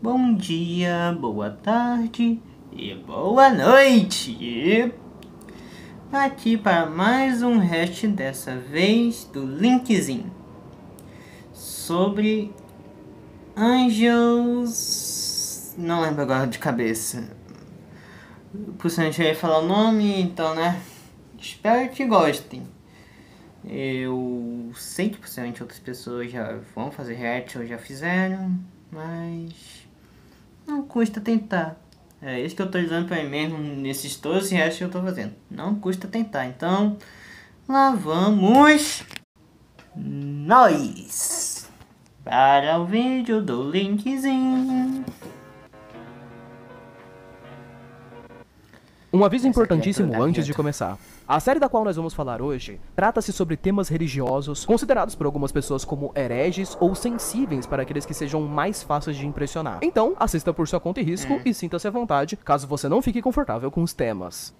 Bom dia, boa tarde e boa noite! Aqui para mais um react, dessa vez do Linkzinho, sobre Angels... não lembro agora de cabeça. Possivelmente eu ia falar o nome, então né, espero que gostem. Eu sei que possivelmente outras pessoas já vão fazer react ou já fizeram, mas não custa tentar. É isso que eu tô dizendo pra mim mesmo nesses 12 reais que eu tô fazendo. Não custa tentar. Então, lá vamos nós para o vídeo do Linkzinho. Um aviso importantíssimo antes de começar. A série da qual nós vamos falar hoje trata-se sobre temas religiosos considerados por algumas pessoas como hereges ou sensíveis para aqueles que sejam mais fáceis de impressionar. Então, assista por sua conta e risco e sinta-se à vontade, caso você não fique confortável com os temas.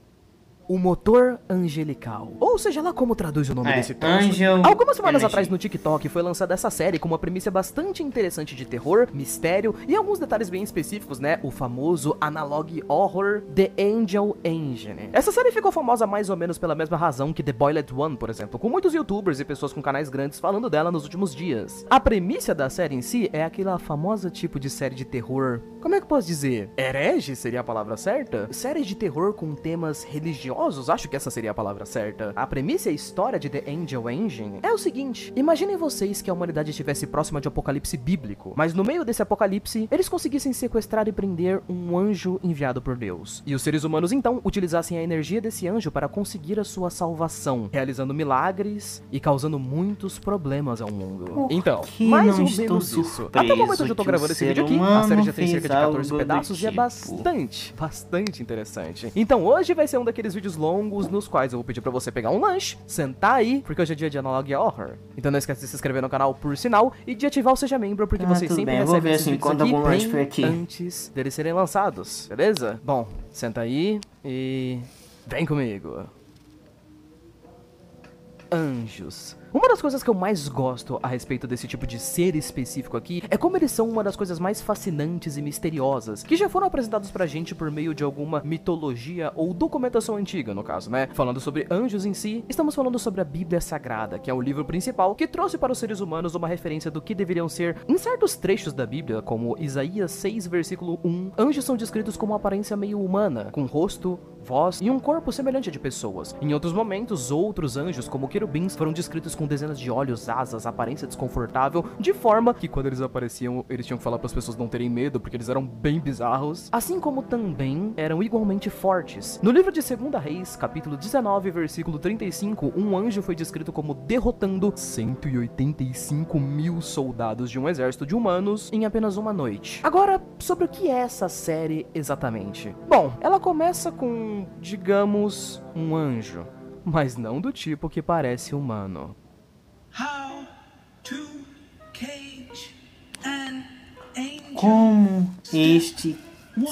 O motor angelical, ou seja lá como traduz o nome desse texto. Algumas semanas atrás no TikTok foi lançada essa série com uma premissa bastante interessante de terror, mistério e alguns detalhes bem específicos, né? O famoso analog horror The Angel Engine. Essa série ficou famosa mais ou menos pela mesma razão que The Boiled One, por exemplo, com muitos youtubers e pessoas com canais grandes falando dela nos últimos dias. A premissa da série em si é aquela famosa tipo de série de terror, como é que eu posso dizer? Herege seria a palavra certa? Série de terror com temas religiosos, acho que essa seria a palavra certa. A premissa e a história de The Angel Engine é o seguinte: imaginem vocês que a humanidade estivesse próxima de um apocalipse bíblico, mas no meio desse apocalipse, eles conseguissem sequestrar e prender um anjo enviado por Deus. E os seres humanos então utilizassem a energia desse anjo para conseguir a sua salvação, realizando milagres e causando muitos problemas ao mundo. Então, mais ou menos isso. Até o momento onde eu tô gravando esse vídeo aqui, a série já tem cerca de 14 pedaços e é bastante interessante. Então hoje vai ser um daqueles vídeos longos nos quais eu vou pedir pra você pegar um lanche, sentar aí, porque hoje é dia de Analog Horror. Então não esquece de se inscrever no canal por sinal e de ativar o Seja Membro, porque vocês sempre recebem esses vídeos aqui bem antes deles serem lançados, beleza? Bom, senta aí e vem comigo. Anjos. Uma das coisas que eu mais gosto a respeito desse tipo de ser específico aqui é como eles são uma das coisas mais fascinantes e misteriosas que já foram apresentados pra gente por meio de alguma mitologia ou documentação antiga, no caso, né? Falando sobre anjos em si, estamos falando sobre a Bíblia Sagrada, que é o livro principal que trouxe para os seres humanos uma referência do que deveriam ser, em certos trechos da Bíblia, como Isaías 6, versículo 1, anjos são descritos com uma aparência meio humana, com rosto, voz e um corpo semelhante a de pessoas. Em outros momentos, outros anjos, como querubins, foram descritos com dezenas de olhos, asas, aparência desconfortável, de forma que quando eles apareciam, eles tinham que falar para as pessoas não terem medo, porque eles eram bem bizarros, assim como também eram igualmente fortes. No livro de 2 Reis, capítulo 19, versículo 35, um anjo foi descrito como derrotando 185 mil soldados de um exército de humanos em apenas uma noite. Agora, sobre o que é essa série exatamente? Bom, ela começa com, digamos, um anjo, mas não do tipo que parece humano. Como este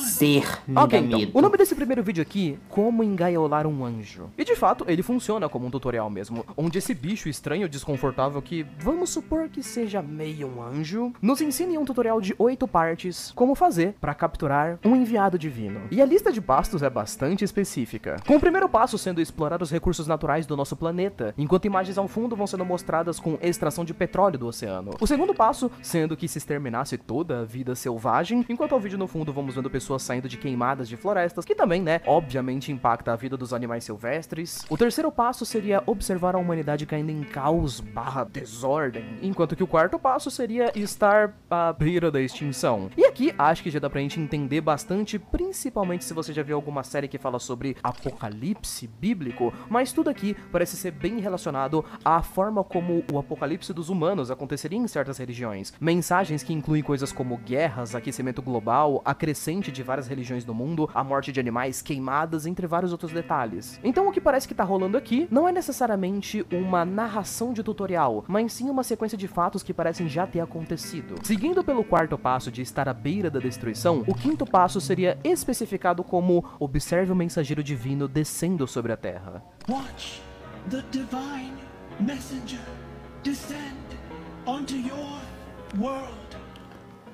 ser me dá então, medo. o nome desse primeiro vídeo aqui, Como Engaiolar um Anjo. E de fato, ele funciona como um tutorial mesmo, onde esse bicho estranho, desconfortável, que vamos supor que seja meio um anjo, nos ensina em um tutorial de 8 partes como fazer para capturar um enviado divino. E a lista de passos é bastante específica, com o primeiro passo sendo explorar os recursos naturais do nosso planeta, enquanto imagens ao fundo vão sendo mostradas com extração de petróleo do oceano. O segundo passo sendo que se exterminasse toda a vida selvagem, enquanto ao vídeo no fundo vamos vendo pessoas saindo de queimadas de florestas, que também, né, obviamente impacta a vida dos animais silvestres. O terceiro passo seria observar a humanidade caindo em caos / desordem, enquanto que o quarto passo seria estar à beira da extinção. E aqui, acho que já dá pra gente entender bastante, principalmente se você já viu alguma série que fala sobre apocalipse bíblico, mas tudo aqui parece ser bem relacionado à forma como o apocalipse dos humanos aconteceria em certas religiões. Mensagens que incluem coisas como guerras, aquecimento global, a crescente de várias religiões do mundo, a morte de animais, queimadas, entre vários outros detalhes. Então o que parece que tá rolando aqui não é necessariamente uma narração de tutorial, mas sim uma sequência de fatos que parecem já ter acontecido. Seguindo pelo quarto passo de estar à beira da destruição, o quinto passo seria especificado como observe o mensageiro divino descendo sobre a Terra. Watch the divine messenger descend onto your world.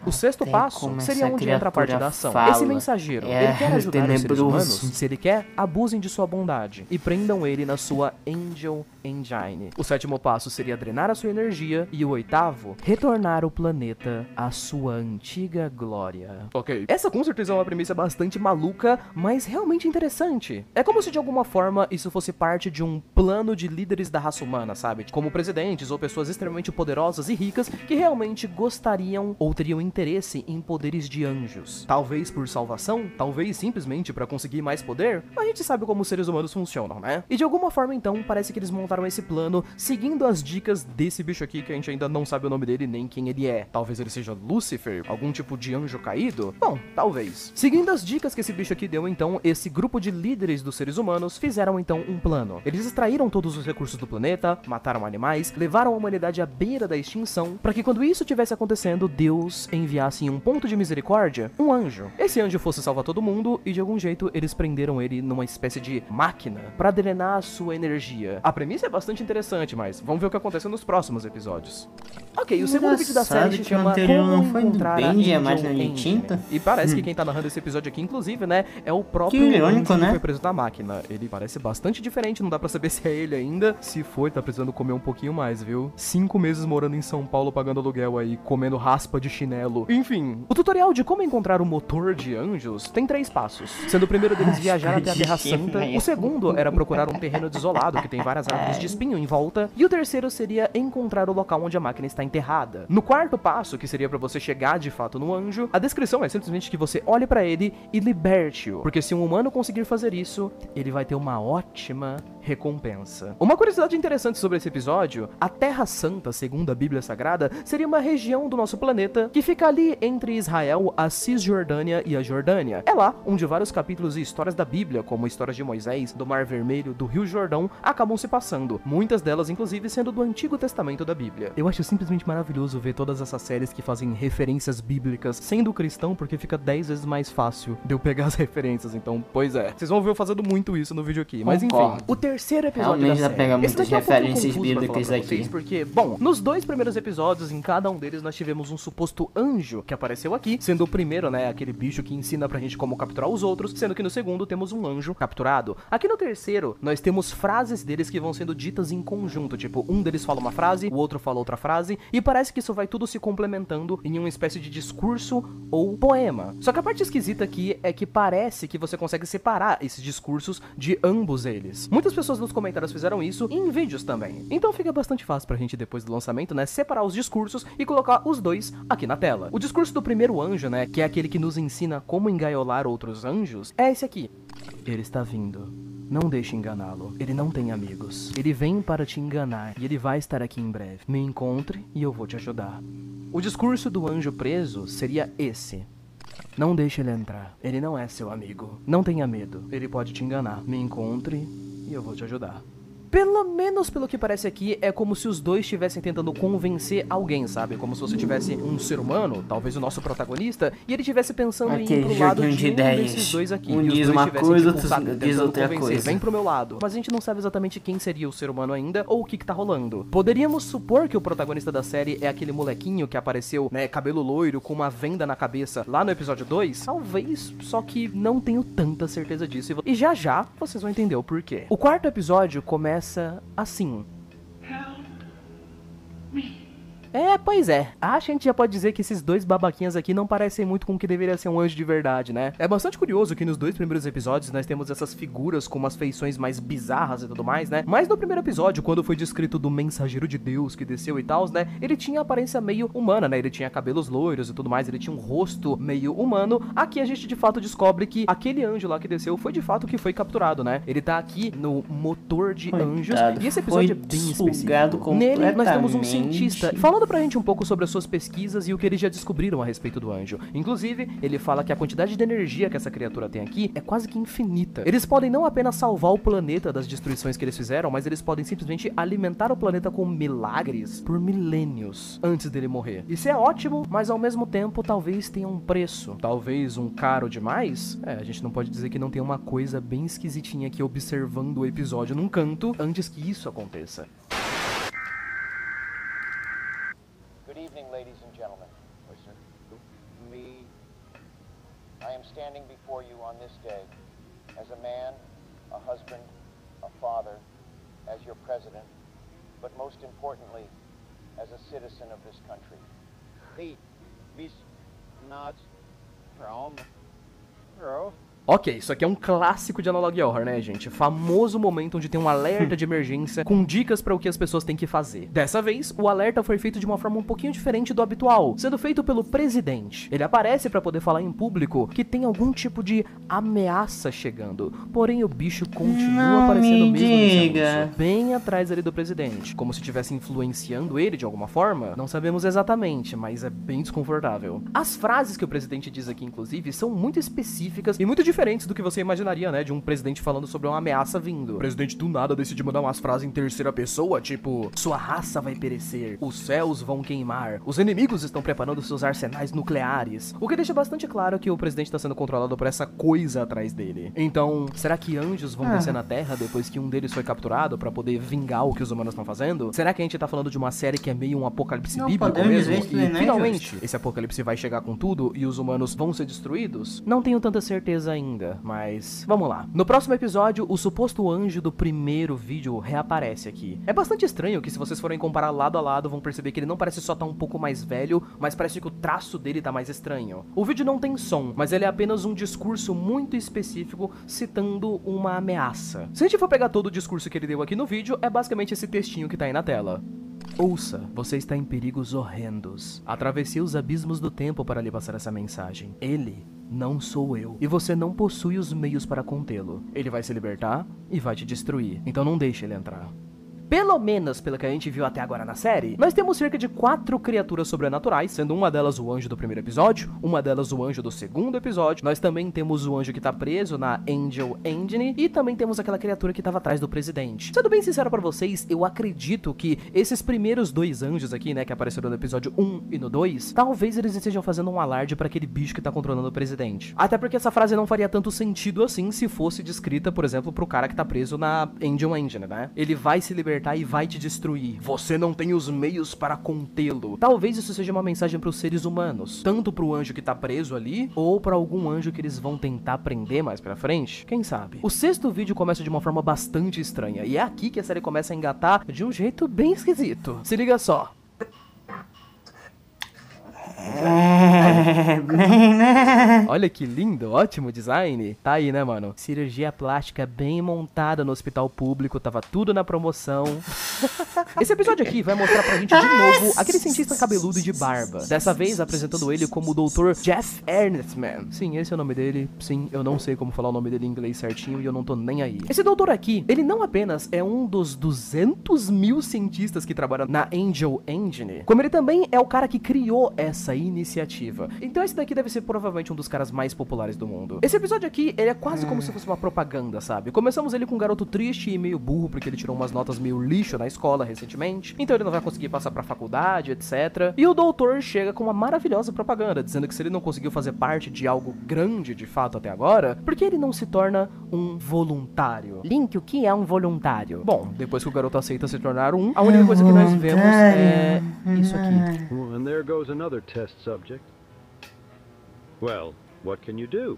O sexto Até passo como seria essa onde entra a parte criatura da ação. fala. Esse mensageiro, É ele quer ajudar os seres tenebroso. humanos. Se ele quer, abusem de sua bondade e prendam ele na sua Angel Engine. O sétimo passo seria drenar a sua energia. E o oitavo, retornar o planeta à sua antiga glória. Ok. Essa com certeza é uma premissa bastante maluca, mas realmente interessante. É como se de alguma forma isso fosse parte de um plano de líderes da raça humana, sabe? Como presidentes ou pessoas extremamente poderosas e ricas que realmente gostariam ou teriam interesse em poderes de anjos. Talvez por salvação, talvez simplesmente pra conseguir mais poder. A gente sabe como os seres humanos funcionam, né? E de alguma forma então, parece que eles montaram esse plano seguindo as dicas desse bicho aqui que a gente ainda não sabe o nome dele nem quem ele é. Talvez ele seja Lúcifer, algum tipo de anjo caído? Bom, talvez. Seguindo as dicas que esse bicho aqui deu então, esse grupo de líderes dos seres humanos fizeram então um plano. Eles extraíram todos os recursos do planeta, mataram animais, levaram a humanidade à beira da extinção, para que quando isso estivesse acontecendo, Deus enviasse em um ponto de misericórdia um anjo. Esse anjo fosse salvar todo mundo e de algum jeito eles prenderam ele numa espécie de máquina para drenar a sua energia. A premissa é bastante interessante, mas vamos ver o que acontece nos próximos episódios. Ok, o segundo vídeo da série se chama não Como foi do Encontrar a Bendy, a Angel máquina de Engine. tinta? E parece que quem tá narrando esse episódio aqui, inclusive, né, é o próprio Que irônico, anjo que né? foi preso na máquina. Ele parece bastante diferente, não dá pra saber se é ele ainda. Se for, tá precisando comer um pouquinho mais, viu? 5 meses morando em São Paulo pagando aluguel aí, comendo raspa de chinelo. Enfim, o tutorial de como encontrar o motor de anjos tem 3 passos. Sendo o primeiro deles viajar até a Terra Santa, o segundo era procurar um terreno desolado que tem várias árvores de espinho em volta, e o terceiro seria encontrar o local onde a máquina está enterrada. No quarto passo, que seria pra você chegar de fato no anjo, a descrição é simplesmente que você olhe pra ele e liberte-o, porque se um humano conseguir fazer isso, ele vai ter uma ótima recompensa. Uma curiosidade interessante sobre esse episódio, a Terra Santa, segundo a Bíblia Sagrada, seria uma região do nosso planeta que fica ali entre Israel, a Cisjordânia e a Jordânia. É lá onde vários capítulos e histórias da Bíblia, como histórias de Moisés, do Mar Vermelho, do Rio Jordão, acabam se passando, muitas delas inclusive sendo do Antigo Testamento da Bíblia. Eu acho simplesmente maravilhoso ver todas essas séries que fazem referências bíblicas sendo cristão, porque fica 10 vezes mais fácil de eu pegar as referências, então, pois é. Vocês vão ver eu fazendo muito isso no vídeo aqui, mas enfim. Concordo. O terceiro episódio Realmente da dá pra série. pegar Esse muitas daqui é um pouco referências confuso pra bíblicas falar pra vocês, aqui. porque, bom, nos 2 primeiros episódios, em cada um deles nós tivemos um suposto anjo que apareceu aqui, sendo o primeiro, né, aquele bicho que ensina pra gente como capturar os outros, sendo que no segundo temos um anjo capturado. Aqui no terceiro, nós temos frases deles que vão sendo ditas em conjunto, tipo, um deles fala uma frase, o outro fala outra frase, e parece que isso vai tudo se complementando em uma espécie de discurso ou poema. Só que a parte esquisita aqui é que parece que você consegue separar esses discursos de ambos eles. Muitas pessoas nos comentários fizeram isso e em vídeos também. Então fica bastante fácil pra gente depois do lançamento, né, separar os discursos e colocar os dois aqui na tela. O discurso do primeiro anjo, né, que é aquele que nos ensina como engaiolar outros anjos, é esse aqui. Ele está vindo. Não deixe enganá-lo. Ele não tem amigos. Ele vem para te enganar e ele vai estar aqui em breve. Me encontre e eu vou te ajudar. O discurso do anjo preso seria esse. Não deixe ele entrar. Ele não é seu amigo. Não tenha medo. Ele pode te enganar. Me encontre e eu vou te ajudar. Pelo menos pelo que parece aqui, é como se os dois estivessem tentando convencer alguém, sabe? Como se você tivesse um ser humano, talvez o nosso protagonista, e ele estivesse pensando em ir pro lado de um desses dois aqui. Um e os diz dois uma estivessem, coisa, tipo, outro sabe, diz tentando outra convencer, coisa. vem pro meu lado. Mas a gente não sabe exatamente quem seria o ser humano ainda, ou o que tá rolando. Poderíamos supor que o protagonista da série é aquele molequinho que apareceu, né, cabelo loiro, com uma venda na cabeça, lá no episódio 2? Talvez, só que não tenho tanta certeza disso. E já já vocês vão entender o porquê. O quarto episódio começa assim. Pois é. A gente já pode dizer que esses dois babaquinhas aqui não parecem muito com o que deveria ser um anjo de verdade, né? É bastante curioso que nos 2 primeiros episódios nós temos essas figuras com umas feições mais bizarras e tudo mais, né? Mas no primeiro episódio, quando foi descrito do mensageiro de Deus que desceu e tal, né? Ele tinha aparência meio humana, né? Ele tinha cabelos loiros e tudo mais, ele tinha um rosto meio humano. Aqui a gente de fato descobre que aquele anjo lá que desceu foi de fato que foi capturado, né? Ele tá aqui no motor de anjos. E esse episódio é bem específico. Nele nós temos um cientista falando pra gente um pouco sobre as suas pesquisas e o que eles já descobriram a respeito do anjo. Inclusive, ele fala que a quantidade de energia que essa criatura tem aqui é quase que infinita. Eles podem não apenas salvar o planeta das destruições que eles fizeram, mas eles podem simplesmente alimentar o planeta com milagres por milênios antes dele morrer. Isso é ótimo, mas ao mesmo tempo talvez tenha um preço. Talvez um caro demais? A gente não pode dizer que não tem uma coisa bem esquisitinha aqui observando o episódio num canto antes que isso aconteça. Good evening, ladies and gentlemen. I am standing before you on this day as a man, a husband, a father, as your president, but most importantly, as a citizen of this country. Hey, bis not from girl. Ok, isso aqui é um clássico de Analog Horror, né, gente? Famoso momento onde tem um alerta de emergência com dicas para o que as pessoas têm que fazer. Dessa vez, o alerta foi feito de uma forma um pouquinho diferente do habitual, sendo feito pelo presidente. Ele aparece para poder falar em público que tem algum tipo de ameaça chegando, porém o bicho continua aparecendo mesmo nesse anúncio, bem atrás ali do presidente, como se estivesse influenciando ele de alguma forma. Não sabemos exatamente, mas é bem desconfortável. As frases que o presidente diz aqui, inclusive, são muito específicas e muito diferentes do que você imaginaria, né, de um presidente falando sobre uma ameaça vindo. O presidente do nada decide mandar umas frases em terceira pessoa, tipo: sua raça vai perecer, os céus vão queimar, os inimigos estão preparando seus arsenais nucleares, o que deixa bastante claro que o presidente está sendo controlado por essa coisa atrás dele. Então, será que anjos vão descer na Terra depois que um deles foi capturado pra poder vingar o que os humanos estão fazendo? Será que a gente tá falando de uma série que é meio um apocalipse bíblico mesmo? E finalmente, esse apocalipse vai chegar com tudo e os humanos vão ser destruídos? Não tenho tanta certeza ainda, mas vamos lá. No próximo episódio, o suposto anjo do primeiro vídeo reaparece aqui. É bastante estranho que, se vocês forem comparar lado a lado, vão perceber que ele não parece só estar um pouco mais velho, mas parece que o traço dele tá mais estranho. O vídeo não tem som, mas ele é apenas um discurso muito específico citando uma ameaça. Se a gente for pegar todo o discurso que ele deu aqui no vídeo, é basicamente esse textinho que tá aí na tela. Ouça, você está em perigos horrendos. Atravessei os abismos do tempo para lhe passar essa mensagem. Ele não sou eu, e você não possui os meios para contê-lo. Ele vai se libertar e vai te destruir, então não deixe ele entrar. Pelo menos pelo que a gente viu até agora na série, nós temos cerca de 4 criaturas sobrenaturais, sendo uma delas o anjo do primeiro episódio, uma delas o anjo do segundo episódio, nós também temos o anjo que tá preso na Angel Engine, e também temos aquela criatura que tava atrás do presidente. Sendo bem sincero pra vocês, eu acredito que esses primeiros 2 anjos aqui, né, que apareceram no episódio 1 e no 2, talvez eles estejam fazendo um alarde pra aquele bicho que tá controlando o presidente. Até porque essa frase não faria tanto sentido assim se fosse descrita, por exemplo, pro cara que tá preso na Angel Engine, né? Ele vai se libertar e vai te destruir. Você não tem os meios para contê-lo. Talvez isso seja uma mensagem para os seres humanos, tanto pro anjo que tá preso ali, ou para algum anjo que eles vão tentar prender mais pra frente. Quem sabe? O sexto vídeo começa de uma forma bastante estranha, e é aqui que a série começa a engatar de um jeito bem esquisito. Se liga só. Olha que lindo, ótimo design. Tá aí, né, mano? Cirurgia plástica bem montada no hospital público, tava tudo na promoção. Esse episódio aqui vai mostrar pra gente de novo aquele cientista cabeludo e de barba. Dessa vez apresentando ele como o Dr. Jeff Earnestman. Sim, esse é o nome dele. Sim, eu não sei como falar o nome dele em inglês certinho e eu não tô nem aí. Esse doutor aqui, ele não apenas é um dos 200 mil cientistas que trabalham na Angel Engine, como ele também é o cara que criou essa iniciativa. Então esse daqui deve ser provavelmente um dos caras mais populares do mundo. Esse episódio aqui, ele é quase como se fosse uma propaganda, sabe? Começamos ele com um garoto triste e meio burro, porque ele tirou umas notas meio lixo na escola recentemente, então ele não vai conseguir passar pra faculdade, etc. E o doutor chega com uma maravilhosa propaganda, dizendo que se ele não conseguiu fazer parte de algo grande de fato até agora, por que ele não se torna um voluntário? Link, o que é um voluntário? Bom, depois que o garoto aceita se tornar um, a única coisa que nós vemos é isso aqui. Well, and there goes another test subject. Well, what can you do?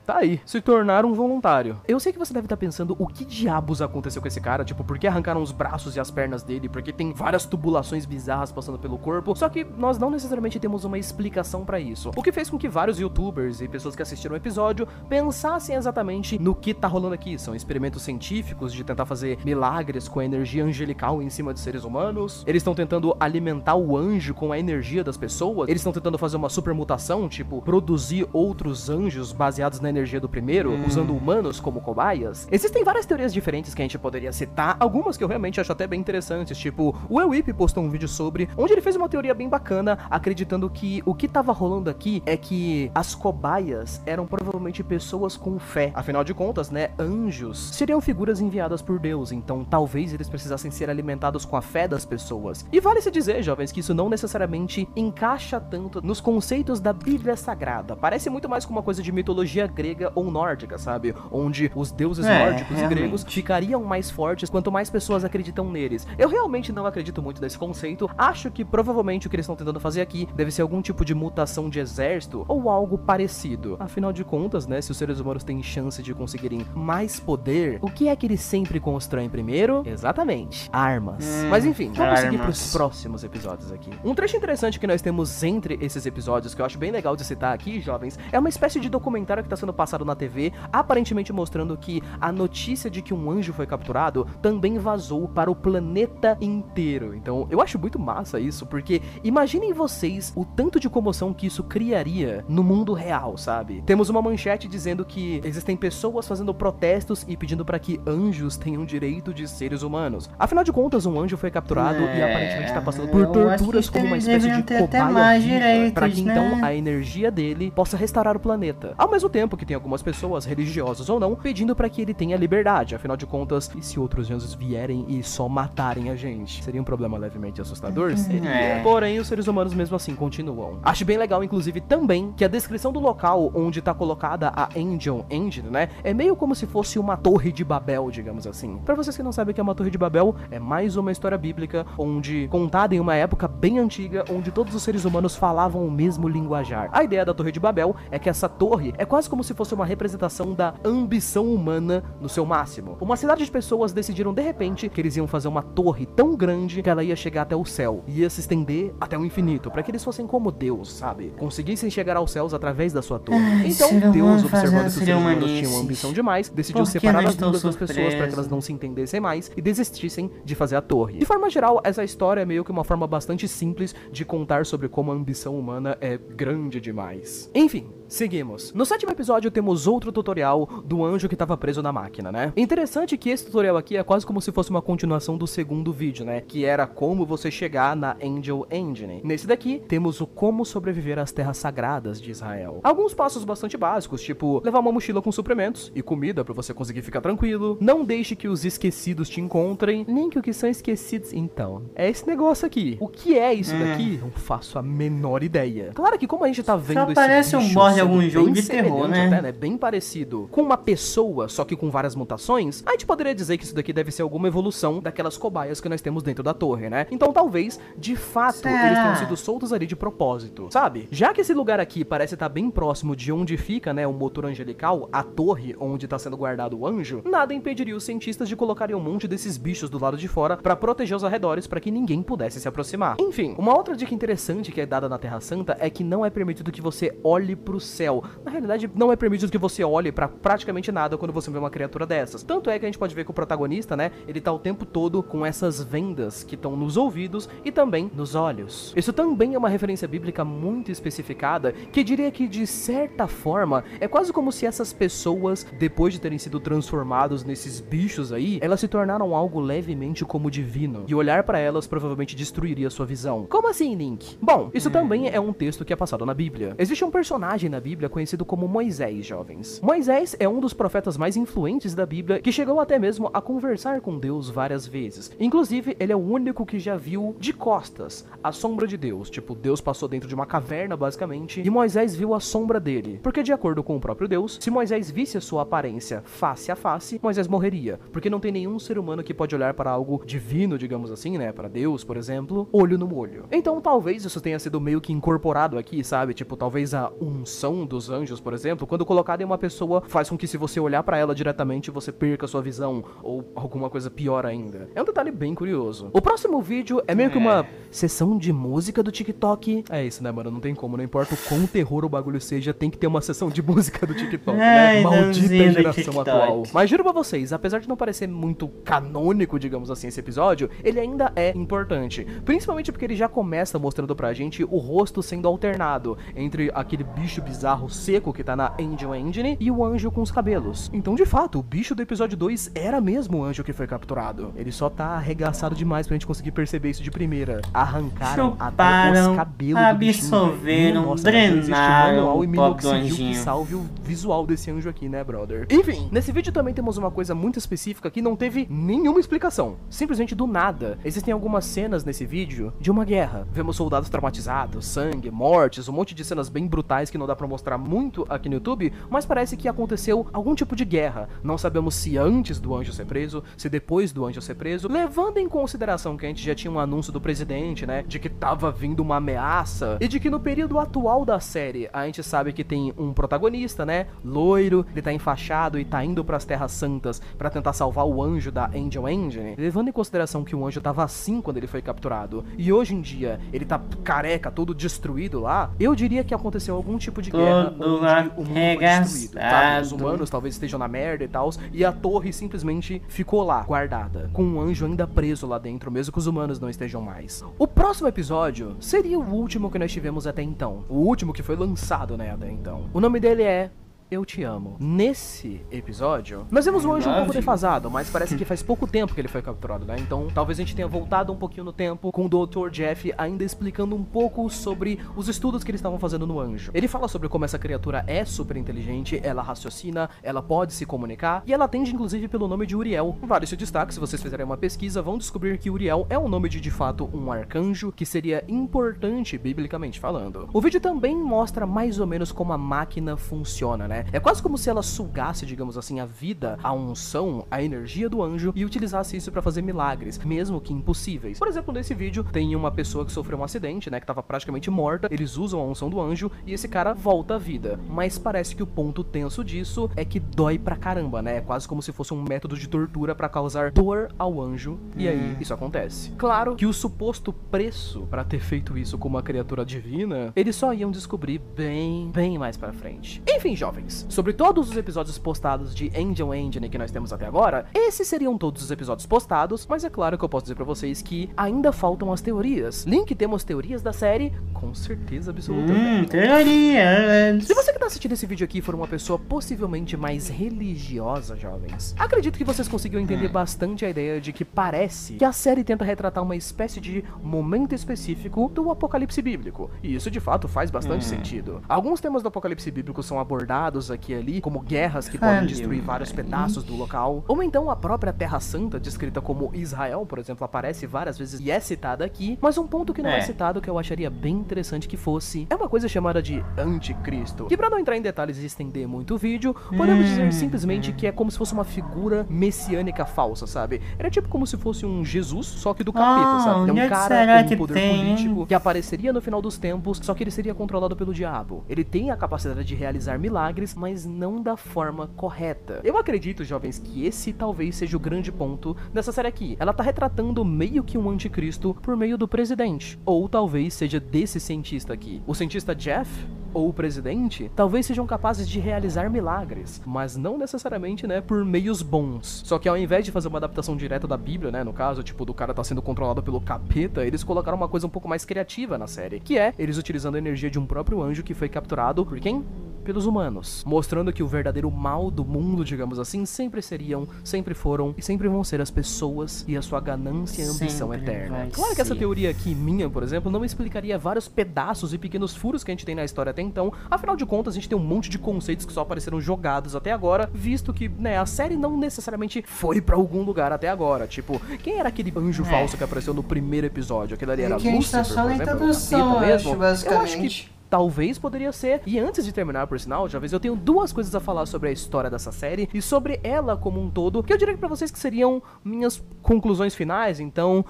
Tá aí, se tornar um voluntário. Eu sei que você deve estar pensando o que diabos aconteceu com esse cara, tipo, por que arrancaram os braços e as pernas dele, porque tem várias tubulações bizarras passando pelo corpo, só que nós não necessariamente temos uma explicação pra isso. O que fez com que vários youtubers e pessoas que assistiram o episódio pensassem exatamente no que tá rolando aqui. São experimentos científicos de tentar fazer milagres com a energia angelical em cima de seres humanos. Eles estão tentando alimentar o anjo com a energia das pessoas. Eles estão tentando fazer uma supermutação, tipo, produzir outros anjos baseados na energia do primeiro, usando humanos como cobaias. Existem várias teorias diferentes que a gente poderia citar, algumas que eu realmente acho até bem interessantes, tipo, o Ewip postou um vídeo sobre, onde ele fez uma teoria bem bacana, acreditando que o que tava rolando aqui é que as cobaias eram provavelmente pessoas com fé. Afinal de contas, né, anjos seriam figuras enviadas por Deus, então talvez eles precisassem ser alimentados com a fé das pessoas. E vale se dizer, jovens, que isso não necessariamente encaixa tanto nos conceitos da Bíblia Sagrada. Parece muito mais com uma coisa de mitologia grega grega ou nórdica, sabe? Onde os deuses É, nórdicos e realmente. gregos ficariam mais fortes quanto mais pessoas acreditam neles. Eu realmente não acredito muito nesse conceito. Acho que provavelmente o que eles estão tentando fazer aqui deve ser algum tipo de mutação de exército ou algo parecido. Afinal de contas, né, se os seres humanos têm chance de conseguirem mais poder, o que é que eles sempre constroem primeiro? Exatamente, armas. Mas enfim, vamos seguir pros próximos episódios aqui. Um trecho interessante que nós temos entre esses episódios, que eu acho bem legal de citar aqui, jovens, é uma espécie de documentário que tá sendo passado na TV, aparentemente mostrando que a notícia de que um anjo foi capturado também vazou para o planeta inteiro. Então, eu acho muito massa isso, porque imaginem vocês o tanto de comoção que isso criaria no mundo real, sabe? Temos uma manchete dizendo que existem pessoas fazendo protestos e pedindo para que anjos tenham direito de seres humanos. Afinal de contas, um anjo foi capturado e aparentemente tá passando por eu acho torturas que como uma eles espécie de deveriam ter até cobaia mais viva, direitos, para que então né? a energia dele possa restaurar o planeta. Ao mesmo tempo que tem algumas pessoas, religiosas ou não, pedindo para que ele tenha liberdade. Afinal de contas, e se outros anjos vierem e só matarem a gente? Seria um problema levemente assustador? Seria. É. Porém, os seres humanos mesmo assim continuam. Acho bem legal, inclusive, também, que a descrição do local onde tá colocada a Angel Engine, né, é meio como se fosse uma torre de Babel, digamos assim. Pra vocês que não sabem o que é uma torre de Babel, é mais uma história bíblica onde, contada em uma época bem antiga, onde todos os seres humanos falavam o mesmo linguajar. A ideia da torre de Babel é que essa torre é quase como se fosse uma representação da ambição humana no seu máximo. Uma cidade de pessoas decidiram de repente que eles iam fazer uma torre tão grande que ela ia chegar até o céu, ia se estender até o infinito, para que eles fossem como Deus, sabe? Conseguissem chegar aos céus através da sua torre. Então, Deus, observando que os seres humanos tinham ambição demais, decidiu separar as vidas das pessoas para que elas não se entendessem mais e desistissem de fazer a torre. De forma geral, essa história é meio que uma forma bastante simples de contar sobre como a ambição humana é grande demais. Enfim, seguimos. No 7º episódio temos outro tutorial do anjo que estava preso na máquina, né? Interessante que esse tutorial aqui é quase como se fosse uma continuação do segundo vídeo, né? Que era como você chegar na Angel Engine. Nesse daqui, temos o como sobreviver às terras sagradas de Israel. Alguns passos bastante básicos, tipo levar uma mochila com suprimentos e comida pra você conseguir ficar tranquilo. Não deixe que os esquecidos te encontrem, nem que o que são esquecidos. Então, é esse negócio aqui. O que é isso daqui? Não faço a menor ideia. Claro que como a gente tá vendo esse parece um bicho boss de sendo algum jogo bem de terror, semelhante né? até, bem parecido com uma pessoa, só que com várias mutações, a gente poderia dizer que isso daqui deve ser alguma evolução daquelas cobaias que nós temos dentro da torre, né? Então talvez, de fato, eles tenham sido soltos ali de propósito, sabe? Já que esse lugar aqui parece estar bem próximo de onde fica, né, o motor angelical, a torre onde tá sendo guardado o anjo, nada impediria os cientistas de colocarem um monte desses bichos do lado de fora pra proteger os arredores para que ninguém pudesse se aproximar. Enfim, uma outra dica interessante que é dada na Terra Santa é que não é permitido que você olhe pro céu. Na realidade, não é permitido que você olhe pra praticamente nada quando você vê uma criatura dessas. Tanto é que a gente pode ver que o protagonista, né, ele tá o tempo todo com essas vendas que estão nos ouvidos e também nos olhos. Isso também é uma referência bíblica muito especificada, que diria que, de certa forma, é quase como se essas pessoas, depois de terem sido transformados nesses bichos aí, elas se tornaram algo levemente como divino, e olhar pra elas provavelmente destruiria sua visão. Como assim, Link? Bom, isso também é um texto que é passado na Bíblia. Existe um personagem na Bíblia conhecido como Moisés, jovens. Moisés é um dos profetas mais influentes da Bíblia, que chegou até mesmo a conversar com Deus várias vezes. Inclusive, ele é o único que já viu de costas a sombra de Deus. Tipo, Deus passou dentro de uma caverna, basicamente, e Moisés viu a sombra dele. Porque, de acordo com o próprio Deus, se Moisés visse a sua aparência face a face, Moisés morreria. Porque não tem nenhum ser humano que pode olhar para algo divino, digamos assim, né? Para Deus, por exemplo, olho no olho. Então, talvez isso tenha sido meio que incorporado aqui, sabe? Tipo, talvez a unção dos anjos, por exemplo, quando colocada em uma pessoa, faz com que, se você olhar para ela diretamente, você perca sua visão, ou alguma coisa pior ainda. É um detalhe bem curioso. O próximo vídeo é meio que uma sessão de música do TikTok. É isso, né, mano? Não tem como, não importa o quão terror o bagulho seja, tem que ter uma sessão de música do TikTok, né? Maldita geração atual. Mas juro pra vocês, apesar de não parecer muito canônico, digamos assim, esse episódio, ele ainda é importante. Principalmente porque ele já começa mostrando pra gente o rosto sendo alternado entre aquele bicho bizarro seco que tá na Angel Engine e o anjo com os cabelos. Então, de fato, o bicho do episódio 2 era mesmo o anjo que foi capturado. Ele só tá arregaçado demais pra gente conseguir perceber isso de primeira. Arrancaram até os cabelos absorveram, do bichinho. drenaram e o pobre do que anjinho. salve o visual desse anjo aqui, né, brother? Enfim, nesse vídeo também temos uma coisa muito específica que não teve nenhuma explicação. Simplesmente do nada. Existem algumas cenas nesse vídeo de uma guerra. Vemos soldados traumatizados, sangue, mortes, um monte de cenas bem brutais que não dá pra mostrar muito aqui no YouTube, YouTube, mas parece que aconteceu algum tipo de guerra. Não sabemos se antes do anjo ser preso, se depois do anjo ser preso, levando em consideração que a gente já tinha um anúncio do presidente, né, de que tava vindo uma ameaça, e de que no período atual da série, a gente sabe que tem um protagonista, né, loiro, ele tá enfaixado e tá indo pras Terras Santas pra tentar salvar o anjo da Angel Engine, levando em consideração que o anjo tava assim quando ele foi capturado, e hoje em dia ele tá careca, todo destruído lá, eu diria que aconteceu algum tipo de guerra onde o mundo foi destruído, sabe? Os humanos talvez estejam na merda e tal, e a torre simplesmente ficou lá, guardada, com um anjo ainda preso lá dentro, mesmo que os humanos não estejam mais. O próximo episódio seria o último que nós tivemos até então, o último que foi lançado, né, até então. O nome dele é Eu Te Amo. Nesse episódio, nós vemos o anjo um pouco defasado, mas parece que faz pouco tempo que ele foi capturado, né? Então, talvez a gente tenha voltado um pouquinho no tempo com o Dr. Jeff ainda explicando um pouco sobre os estudos que eles estavam fazendo no anjo. Ele fala sobre como essa criatura é super inteligente, ela raciocina, ela pode se comunicar, e ela atende inclusive pelo nome de Uriel. Vale esse destaque, se vocês fizerem uma pesquisa, vão descobrir que Uriel é o nome de fato, um arcanjo, que seria importante biblicamente falando. O vídeo também mostra mais ou menos como a máquina funciona, né? É quase como se ela sugasse, digamos assim, a vida, a unção, a energia do anjo e utilizasse isso pra fazer milagres, mesmo que impossíveis. Por exemplo, nesse vídeo tem uma pessoa que sofreu um acidente, né, que tava praticamente morta, eles usam a unção do anjo e esse cara volta à vida. Mas parece que o ponto tenso disso é que dói pra caramba, né? É quase como se fosse um método de tortura pra causar dor ao anjo, e aí isso acontece. Claro que o suposto preço pra ter feito isso com uma criatura divina, eles só iam descobrir bem mais pra frente. Enfim, jovens, sobre todos os episódios postados de Angel Engine que nós temos até agora, esses seriam todos os episódios postados, mas é claro que eu posso dizer pra vocês que ainda faltam as teorias. Link temos teorias da série, com certeza absoluta. Teorias! Se você que tá assistindo esse vídeo aqui for uma pessoa possivelmente mais religiosa, jovens, acredito que vocês conseguiram entender bastante a ideia de que parece que a série tenta retratar uma espécie de momento específico do apocalipse bíblico, e isso de fato faz bastante sentido. Alguns temas do apocalipse bíblico são abordados aqui e ali, como guerras que podem destruir vários pedaços do local, ou então a própria Terra Santa, descrita como Israel, por exemplo, aparece várias vezes e é citada aqui, mas um ponto que não é citado que eu acharia bem interessante que fosse, é uma coisa chamada de anticristo, que pra não entrar em detalhes e estender muito o vídeo, podemos dizer simplesmente que é como se fosse uma figura messiânica falsa, sabe? Ele é tipo como se fosse um Jesus, só que do capeta, sabe? É um cara com um poder político que apareceria no final dos tempos, só que ele seria controlado pelo diabo. Ele tem a capacidade de realizar milagres, mas não da forma correta. Eu acredito, jovens, que esse talvez seja o grande ponto dessa série aqui. Ela tá retratando meio que um anticristo por meio do presidente, ou talvez seja desse cientista aqui. O cientista Jeff ou o presidente talvez sejam capazes de realizar milagres, mas não necessariamente, né, por meios bons. Só que ao invés de fazer uma adaptação direta da Bíblia, né, no caso, tipo, do cara tá sendo controlado pelo capeta, eles colocaram uma coisa um pouco mais criativa na série, que é eles utilizando a energia de um próprio anjo que foi capturado por quem? Pelos humanos, mostrando que o verdadeiro mal do mundo, digamos assim, sempre seriam, sempre foram e sempre vão ser as pessoas e a sua ganância e ambição eterna. Claro que essa teoria aqui minha, por exemplo, não explicaria vários pedaços e pequenos furos que a gente tem na história até então, afinal de contas a gente tem um monte de conceitos que só apareceram jogados até agora, visto que, né, a série não necessariamente foi pra algum lugar até agora, tipo, quem era aquele anjo falso que apareceu no primeiro episódio? Aquele ali era Lúcifer, por exemplo, mesmo? Eu acho que talvez poderia ser. E antes de terminar, por sinal, jovens, eu tenho duas coisas a falar sobre a história dessa série e sobre ela como um todo, que eu diria pra vocês que seriam minhas conclusões finais, então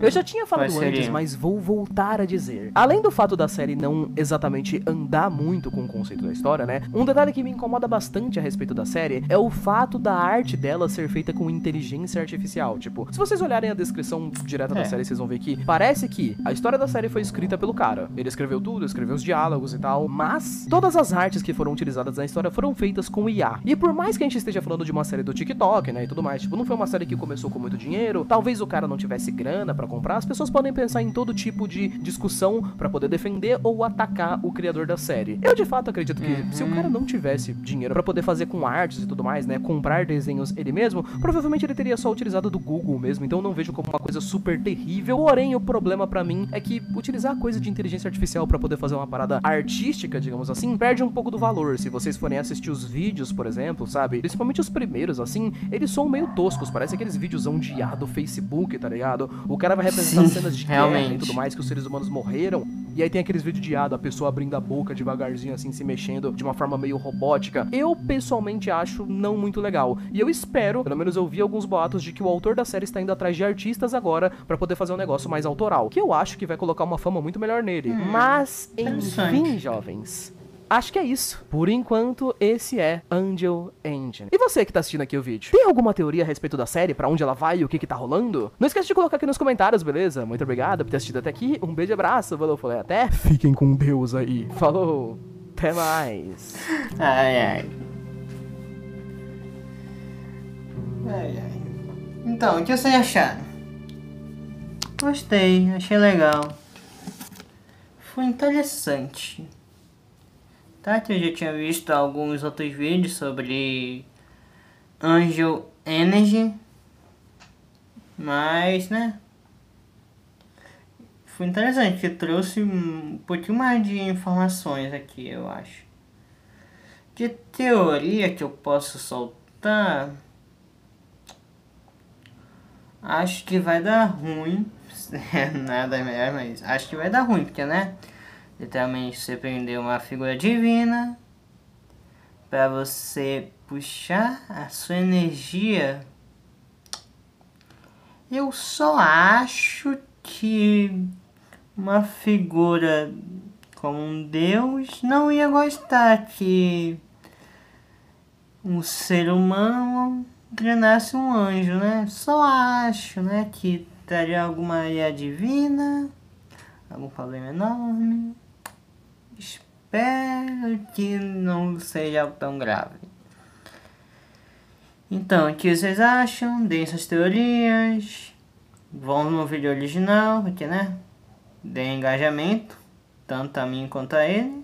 eu já tinha falado antes, mas vou voltar a dizer. Além do fato da série não exatamente andar muito com o conceito da história, né? Um detalhe que me incomoda bastante a respeito da série é o fato da arte dela ser feita com inteligência artificial. Tipo, se vocês olharem a descrição direta da série, vocês vão ver que parece que a história da série foi escrita pelo cara. Ele escreveu tudo, escreveu os diálogos e tal, mas todas as artes que foram utilizadas na história foram feitas com IA. E por mais que a gente esteja falando de uma série do TikTok, né, e tudo mais, tipo, não foi uma série que começou com muito dinheiro, talvez o cara não tivesse grana pra comprar, as pessoas podem pensar em todo tipo de discussão pra poder defender ou atacar o criador da série. Eu de fato acredito que se o cara não tivesse dinheiro pra poder fazer com artes e tudo mais, né, comprar desenhos ele mesmo, provavelmente ele teria só utilizado do Google mesmo, então eu não vejo como uma coisa super terrível. Porém, o problema pra mim é que utilizar coisa de inteligência artificial pra poder fazer uma parada artística, digamos assim, perde um pouco do valor. Se vocês forem assistir os vídeos, por exemplo, sabe, principalmente os primeiros, assim, eles são meio toscos, parece aqueles videozão de IA do Facebook, tá ligado? O cara vai representar cenas de guerra e tudo mais, que os seres humanos morreram. E aí tem aqueles vídeos de a pessoa abrindo a boca devagarzinho, assim, se mexendo de uma forma meio robótica. Eu, pessoalmente, acho não muito legal. E eu espero, pelo menos eu vi alguns boatos de que o autor da série está indo atrás de artistas agora pra poder fazer um negócio mais autoral. Que eu acho que vai colocar uma fama muito melhor nele. Mas, enfim, jovens... acho que é isso. Por enquanto, esse é Unreal Engine. E você que tá assistindo aqui o vídeo, tem alguma teoria a respeito da série? Pra onde ela vai e o que tá rolando? Não esquece de colocar aqui nos comentários, beleza? Muito obrigado por ter assistido até aqui. Um beijo e abraço. Valeu, falei até. Fiquem com Deus aí. Falou. Até mais. Ai, ai. Ai, ai. Então, o que vocês acharam? Gostei, achei legal. Foi interessante. Tá, que eu já tinha visto alguns outros vídeos sobre Unreal Engine, mas, né, foi interessante, que trouxe um pouquinho mais de informações aqui, eu acho. De teoria que eu posso soltar, acho que vai dar ruim, nada melhor, mas acho que vai dar ruim, porque, né, literalmente você prendeu uma figura divina para você puxar a sua energia. Eu só acho que uma figura como um deus não ia gostar que um ser humano treinasse um anjo, né? Só acho, né, que teria alguma ideia divina, algum problema enorme. Espero que não seja tão grave. Então, o que vocês acham? Deem suas teorias. Vão no vídeo original, porque, né, dê engajamento, tanto a mim quanto a ele.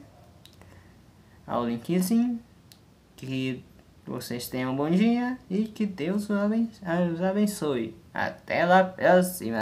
Ao linkzinho. Que vocês tenham um bom dia e que Deus os abençoe. Até a próxima.